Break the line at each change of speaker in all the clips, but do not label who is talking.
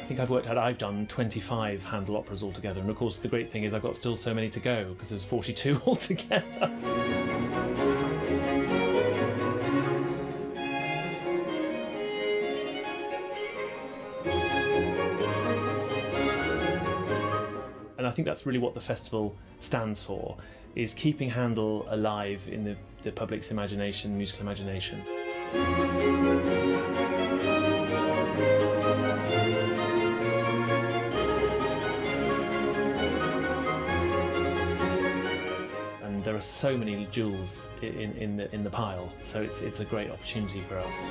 think I've worked out I've done 25 Handel operas altogether, and of course the great thing is I've got still so many to go because there's 42 altogether. And I think that's really what the festival stands for, is keeping Handel alive in the public's imagination, musical imagination. And there are so many jewels in the pile, so it's a great opportunity for us.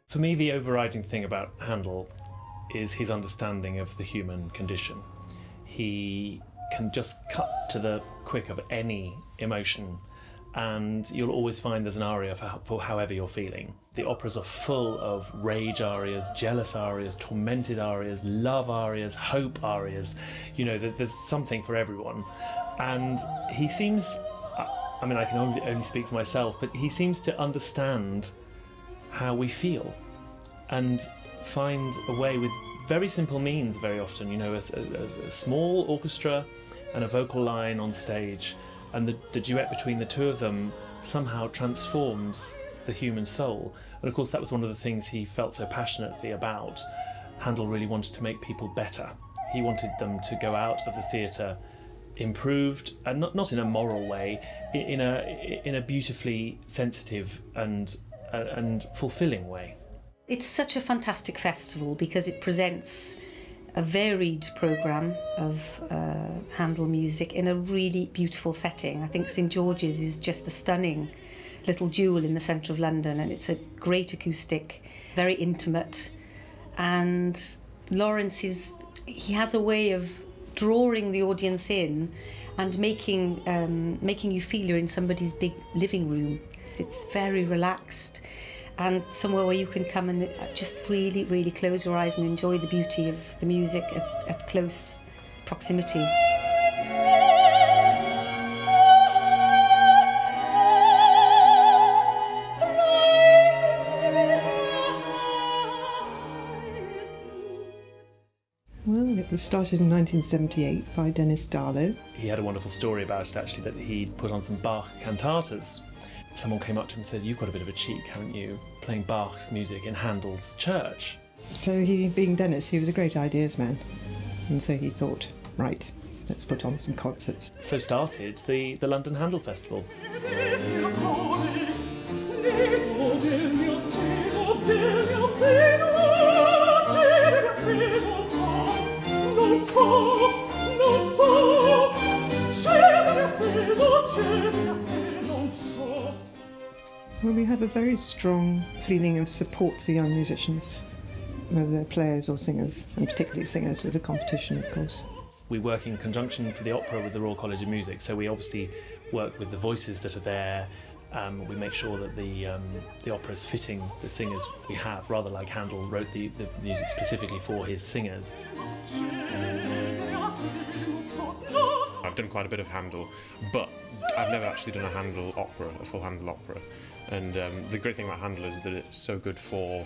For me, the overriding thing about Handel is his understanding of the human condition. He can just cut to the quick of any emotion, and you'll always find there's an aria for however you're feeling. The operas are full of rage arias, jealous arias, tormented arias, love arias, hope arias. You know, there's something for everyone. And he seems, I mean, I can only speak for myself, but he seems to understand how we feel and find a way with very simple means very often, you know, a small orchestra and a vocal line on stage, and the duet between the two of them somehow transforms the human soul. And of course that was one of the things he felt so passionately about. Handel really wanted to make people better. He wanted them to go out of the theatre improved, and not in a moral way, in a beautifully sensitive and fulfilling way.
It's such a fantastic festival because it presents a varied programme of Handel music in a really beautiful setting. I think St George's is just a stunning little jewel in the centre of London, and it's a great acoustic, very intimate. And Laurence he has a way of drawing the audience in and making you feel you're in somebody's big living room. It's very relaxed, and somewhere where you can come and just really, really close your eyes and enjoy the beauty of the music at close proximity.
Well, it was started in 1978 by Dennis Darlow.
He had a wonderful story about it, actually, that he'd put on some Bach cantatas. Someone came up to him and said, "You've got a bit of a cheek, haven't you, playing Bach's music in Handel's church?"
So he, being Dennis, he was a great ideas man. And so he thought, right, let's put on some concerts.
So started the London Handel Festival.
Well, we have a very strong feeling of support for young musicians, whether they're players or singers, and particularly singers with the competition, of course.
We work in conjunction for the opera with the Royal College of Music, so we obviously work with the voices that are there. We make sure that the opera is fitting the singers we have, rather like Handel wrote the music specifically for his singers.
I've done quite a bit of Handel, but I've never actually done a Handel opera, a full Handel opera. And the great thing about Handel is that it's so good for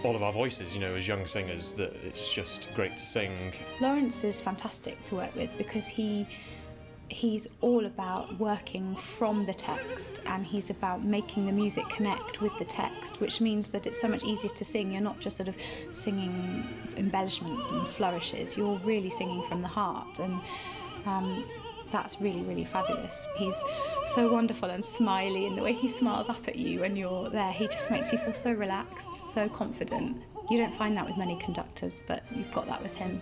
all of our voices, you know, as young singers, that it's just great to sing.
Laurence is fantastic to work with because he's all about working from the text, and he's about making the music connect with the text, which means that it's so much easier to sing. You're not just sort of singing embellishments and flourishes, you're really singing from the heart, and that's really, really fabulous. He's so wonderful and smiley, and the way he smiles up at you when you're there, he just makes you feel so relaxed, so confident. You don't find that with many conductors, but you've got that with him.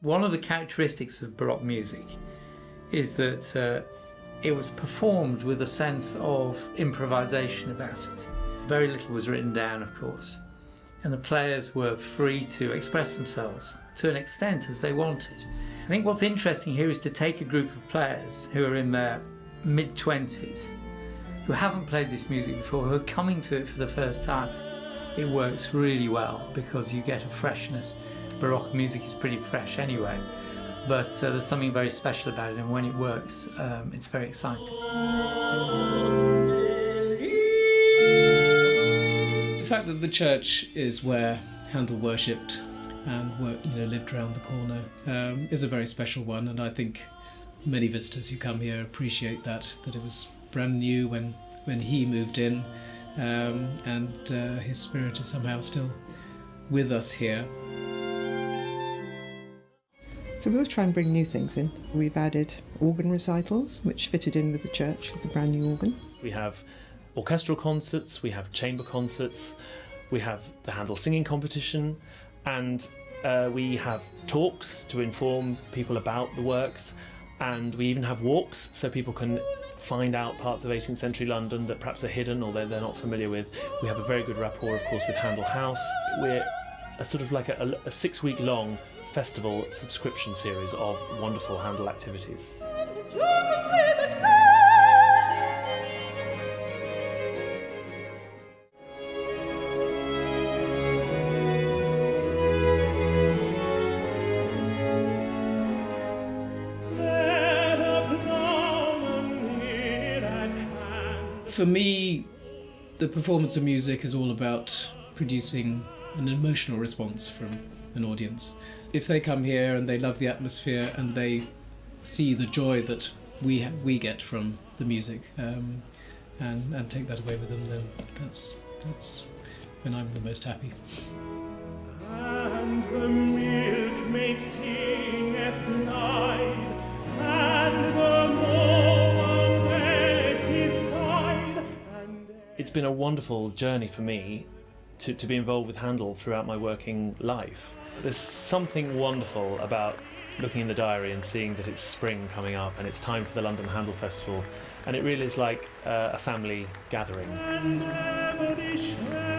One of the characteristics of Baroque music is that it was performed with a sense of improvisation about it. Very little was written down, of course, and the players were free to express themselves to an extent as they wanted. I think what's interesting here is to take a group of players who are in their mid-20s, who haven't played this music before, who are coming to it for the first time. It works really well because you get a freshness. Baroque music is pretty fresh anyway, but there's something very special about it, and when it works, it's very exciting.
The fact that the church is where Handel worshipped and lived around the corner is a very special one, and I think many visitors who come here appreciate that it was brand new when he moved in, and his spirit is somehow still with us here.
So we always try and bring new things in. We've added organ recitals, which fitted in with the church with the brand new organ.
We have orchestral concerts, we have chamber concerts, we have the Handel singing competition, and we have talks to inform people about the works, and we even have walks so people can find out parts of 18th century London that perhaps are hidden or they're not familiar with. We have a very good rapport, of course, with Handel House. We're a sort of like a 6-week long festival subscription series of wonderful Handel activities.
For me, the performance of music is all about producing an emotional response from an audience. If they come here and they love the atmosphere and they see the joy that we get from the music, and take that away with them, then that's when I'm the most happy.
And the milkmaid singeth blithe, and the mower wets his scythe.
It's been a wonderful journey for me to be involved with Handel throughout my working life. There's something wonderful about looking in the diary and seeing that it's spring coming up and it's time for the London Handel Festival, and it really is like a family gathering.
And ever they share